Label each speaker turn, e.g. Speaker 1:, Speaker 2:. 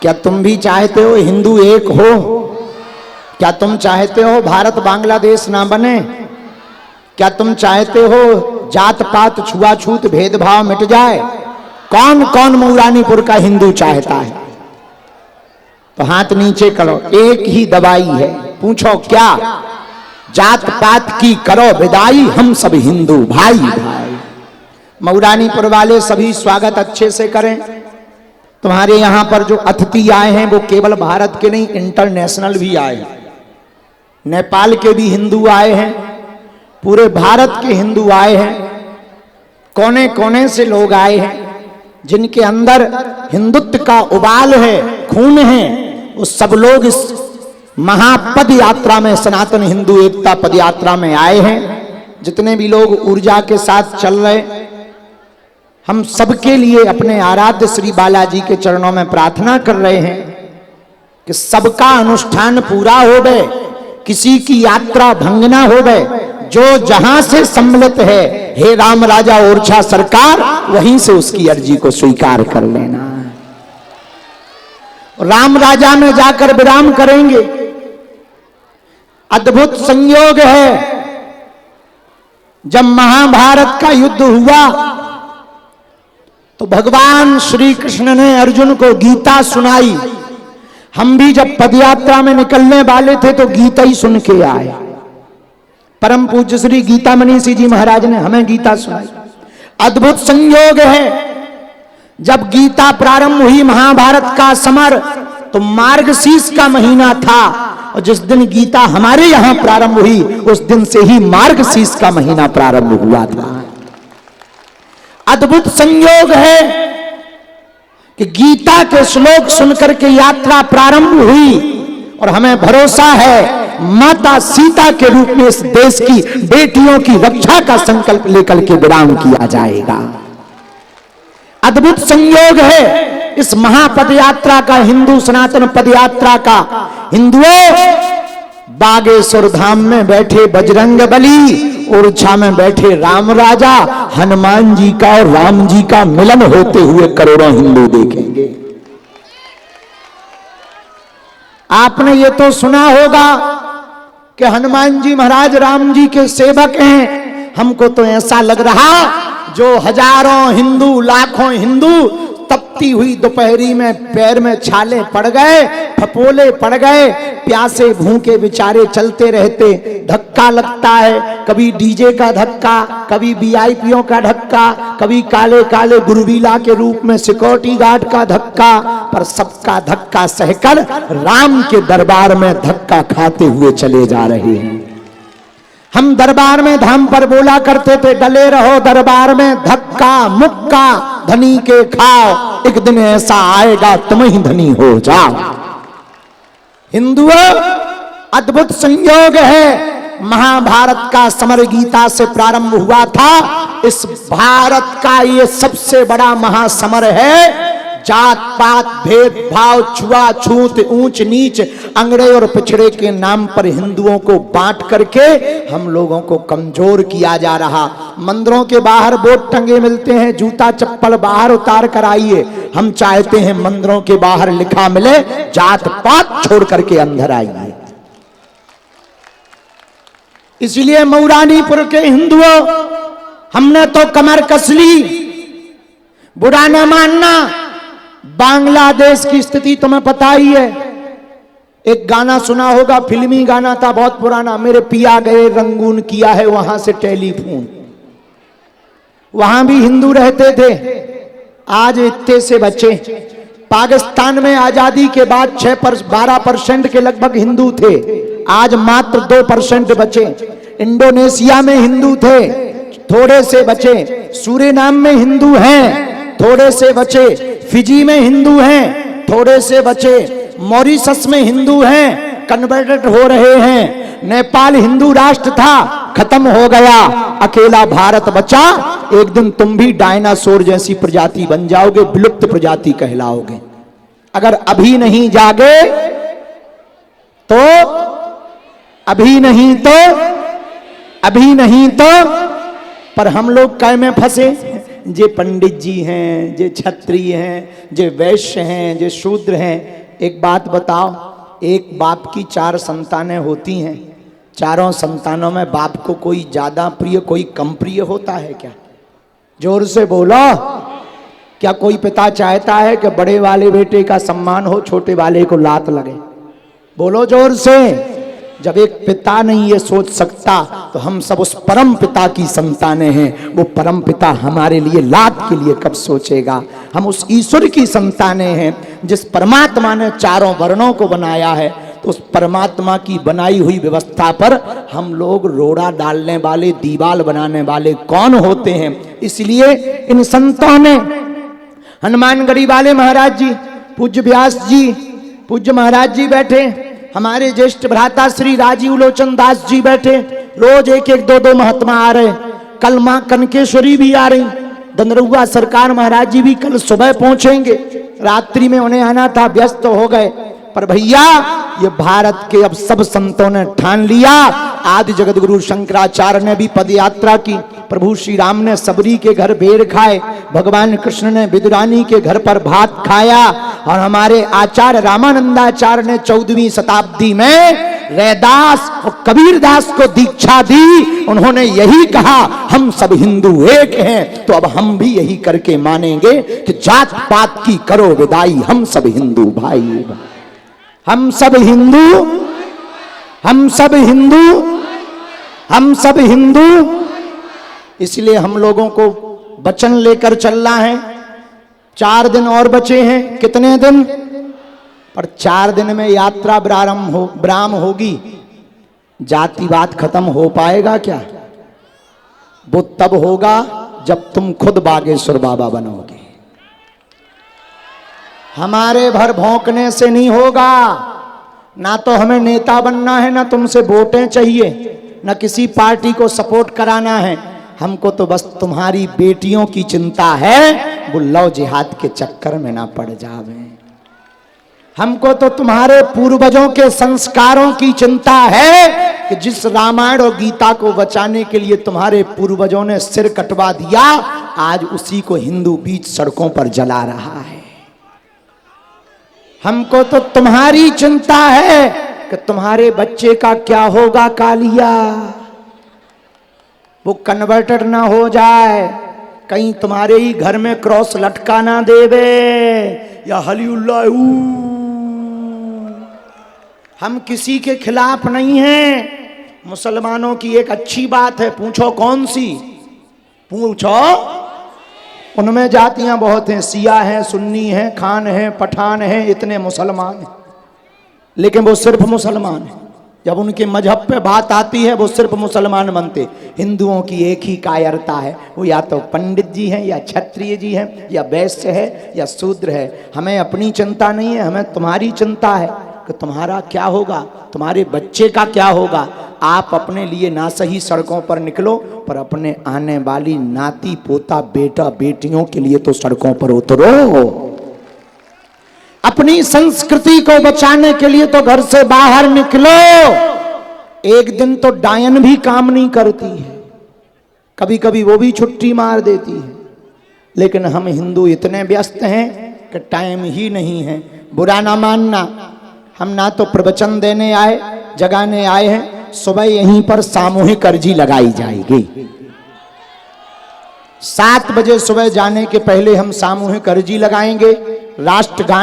Speaker 1: क्या तुम भी चाहते हो हिंदू एक हो? क्या तुम चाहते हो भारत बांग्लादेश ना बने? क्या तुम चाहते हो जात पात छुआछूत भेदभाव मिट जाए? कौन कौन मऊरानीपुर का हिंदू चाहता है? तो हाथ नीचे करो, एक ही दवाई है। पूछो क्या? जात पात की करो विदाई, हम सब हिंदू भाई भाई। मऊरानीपुर वाले सभी स्वागत अच्छे से करें। तुम्हारे यहां पर जो अतिथि आए हैं वो केवल भारत के नहीं, इंटरनेशनल भी आए हैं। नेपाल के भी हिंदू आए हैं, पूरे भारत के हिंदू आए हैं, कोने कोने से लोग आए हैं जिनके अंदर हिंदुत्व का उबाल है, खून है। वो सब लोग इस महापद यात्रा में, सनातन हिंदू एकता पद यात्रा में आए हैं। जितने भी लोग ऊर्जा के साथ चल रहे, हम सबके लिए अपने आराध्य श्री बालाजी के चरणों में प्रार्थना कर रहे हैं कि सबका अनुष्ठान पूरा हो गए, किसी की यात्रा भंग ना हो गए। जो जहां से सम्मिलित है, हे राम राजा ओरछा सरकार, वहीं से उसकी अर्जी को स्वीकार कर लेना। राम राजा में जाकर विराम करेंगे। अद्भुत संयोग है, जब महाभारत का युद्ध हुआ तो भगवान श्री कृष्ण ने अर्जुन को गीता सुनाई। हम भी जब पदयात्रा में निकलने वाले थे तो गीता ही सुन के आए। परम पूज्य श्री गीता मनीषी जी महाराज ने हमें गीता सुनाई। अद्भुत संयोग है, जब गीता प्रारंभ हुई महाभारत का समर, तो मार्गशीर्ष का महीना था, और जिस दिन गीता हमारे यहां प्रारंभ हुई उस दिन से ही मार्गशीर्ष का महीना प्रारंभ हुआ था। अद्भुत संयोग है कि गीता के श्लोक सुनकर के यात्रा प्रारंभ हुई, और हमें भरोसा है माता सीता के रूप में इस देश की बेटियों की रक्षा का संकल्प लेकर के विराम किया जाएगा। अद्भुत संयोग है इस महापद यात्रा का, हिंदू सनातन पद यात्रा का। हिंदुओं, बागेश्वर धाम में बैठे बजरंग बली, ओरछा में बैठे राम राजा, हनुमान जी का और राम जी का मिलन होते हुए करोड़ों हिंदू देखेंगे। आपने ये तो सुना होगा कि हनुमान जी महाराज राम जी के सेवक हैं। हमको तो ऐसा लग रहा जो हजारों हिंदू, लाखों हिंदू तपती हुई दोपहरी में पैर में छाले पड़ गए, फपोले पड़ गए, प्यासे भूखे बेचारे चलते रहते। धक्का लगता है, कभी डीजे का धक्का, कभी वीआईपीओ का धक्का, कभी काले काले गुरुबीला के रूप में सिक्योरिटी गार्ड का धक्का, पर सबका धक्का सहकर राम के दरबार में धक्का खाते हुए चले जा रहे हैं। हम दरबार में धाम पर बोला करते थे, डले रहो दरबार में, धक्का मुक्का धनी के खाओ, एक दिन ऐसा आएगा तुम ही धनी हो जाओ। हिंदुओं, अद्भुत संयोग है, महाभारत का समर गीता से प्रारंभ हुआ था। इस भारत का ये सबसे बड़ा महासमर है। जात पात भेदभाव, छुआछूत, ऊंच नीच, अंगड़े और पिछड़े के नाम पर हिंदुओं को बांट करके हम लोगों को कमजोर किया जा रहा। मंदिरों के बाहर बोर्ड टंगे मिलते हैं, जूता चप्पल बाहर उतार कर आइए। हम चाहते हैं मंदिरों के बाहर लिखा मिले, जात पात छोड़ करके अंदर आइए। इसलिए मऊरानीपुर के हिंदुओं, हमने तो कमर कस ली। बुरा न मानना, बांग्लादेश की स्थिति तुम्हें पता ही है। एक गाना सुना होगा, फिल्मी गाना था बहुत पुराना, मेरे पिया गए रंगून किया है वहां से टेलीफोन। वहां भी हिंदू रहते थे, आज इतने से बचे। पाकिस्तान में आजादी के बाद 12% के लगभग हिंदू थे, आज मात्र 2% बचे। इंडोनेशिया में हिंदू थे, थोड़े से बचे। सूरीनाम में हिंदू हैं, थोड़े से बचे। फिजी में हिंदू हैं, थोड़े से बचे। मॉरिशस में हिंदू हैं, कन्वर्टेड हो रहे हैं। नेपाल हिंदू राष्ट्र था, खत्म हो गया, अकेला भारत बचा। एक दिन तुम भी डायनासोर जैसी प्रजाति बन जाओगे, विलुप्त प्रजाति कहलाओगे। अगर अभी नहीं जागे तो अभी नहीं तो पर हम लोग कै में फंसे, जे पंडित जी हैं, जे क्षत्रिय हैं, जे वैश्य हैं, जे शूद्र हैं, एक बात बताओ, एक बाप की 4 संतानें होती हैं, चारों संतानों में बाप को कोई ज्यादा प्रिय कोई कम प्रिय होता है क्या? जोर से बोलो। क्या कोई पिता चाहता है कि बड़े वाले बेटे का सम्मान हो, छोटे वाले को लात लगे? बोलो जोर से। जब एक पिता नहीं ये सोच सकता तो हम सब उस परम पिता की संतानें हैं। वो परम पिता हमारे लिए लात के लिए कब सोचेगा? हम उस ईश्वर की संतानें हैं जिस परमात्मा ने चारों वर्णों को बनाया है। तो उस परमात्मा की बनाई हुई व्यवस्था पर हम लोग रोड़ा डालने वाले, दीवाल बनाने वाले कौन होते हैं? इसलिए इन संतों ने, हनुमानगढ़ी वाले महाराज जी, पूज्य व्यास जी, पूज्य महाराज जी बैठे, हमारे ज्येष्ठ भ्राता श्री राजीव लोचन दास जी बैठे, रोज एक एक दो दो महात्मा आ रहे। कल मां कनकेश्वरी भी आ रही, दंदरुआ सरकार महाराज जी भी कल सुबह पहुंचेंगे। रात्रि में उन्हें आना था, व्यस्त हो गए। पर भैया ये भारत के अब सब संतों ने ठान लिया। आदि जगत गुरु शंकराचार्य ने भी पद यात्रा की, प्रभु श्री राम ने सबरी के घर बेर खाए, भगवान कृष्ण ने विदुरानी के घर पर भात खाया, और हमारे आचार्य रामानंदाचार्य ने 14वीं शताब्दी में रैदास और कबीरदास को दीक्षा दी। उन्होंने यही कहा, हम सब हिंदू एक हैं। तो अब हम भी यही करके मानेंगे कि जात पात की करो विदाई, हम सब हिंदू भाई, हम सब हिंदू, हम सब हिंदू, हम सब हिंदू। इसलिए हम लोगों को वचन लेकर चलना है। 4 दिन और बचे हैं। कितने दिन? पर 4 दिन में यात्रा ब्राह्म होगी। जातिवाद खत्म हो पाएगा क्या? वो तब होगा जब तुम खुद बागेश्वर बाबा बनोगे। हमारे भर भौंकने से नहीं होगा। ना तो हमें नेता बनना है, ना तुमसे वोटें चाहिए, ना किसी पार्टी को सपोर्ट कराना है। हमको तो बस तुम्हारी बेटियों की चिंता है, वो लव जिहाद के चक्कर में ना पड़ जावे। हमको तो तुम्हारे पूर्वजों के संस्कारों की चिंता है कि जिस रामायण और गीता को बचाने के लिए तुम्हारे पूर्वजों ने सिर कटवा दिया, आज उसी को हिंदू बीच सड़कों पर जला रहा है। हमको तो तुम्हारी चिंता है कि तुम्हारे बच्चे का क्या होगा कालिया, वो कन्वर्टेड ना हो जाए, कहीं तुम्हारे ही घर में क्रॉस लटका ना देवे, या हलीउल्लाह। हम किसी के खिलाफ नहीं हैं। मुसलमानों की एक अच्छी बात है, पूछो कौन सी? पूछो। उनमें जातियां बहुत हैं, सिया हैं, सुन्नी हैं, खान हैं, पठान हैं, इतने मुसलमान हैं, लेकिन वो सिर्फ मुसलमान हैं। जब उनके मजहब पे बात आती है वो सिर्फ मुसलमान बनते। हिंदुओं की एक ही कायरता है, वो या तो पंडित जी हैं, या क्षत्रिय जी हैं, या वैश्य है, या शूद्र है। हमें अपनी चिंता नहीं है, हमें तुम्हारी चिंता है कि तुम्हारा क्या होगा, तुम्हारे बच्चे का क्या होगा। आप अपने लिए ना सही सड़कों पर निकलो, पर अपने आने वाली नाती पोता बेटा बेटियों के लिए तो सड़कों पर उतरो। अपनी संस्कृति को बचाने के लिए तो घर से बाहर निकलो। एक दिन तो डायन भी काम नहीं करती है, कभी कभी वो भी छुट्टी मार देती है। लेकिन हम हिंदू इतने व्यस्त हैं कि टाइम ही नहीं है। बुरा ना मानना, हम ना तो प्रवचन देने आए, जगाने आए हैं। सुबह यहीं पर सामूहिक अर्जी लगाई जाएगी। 7 बजे सुबह जाने के पहले हम सामूहिक अर्जी लगाएंगे। राष्ट्रगान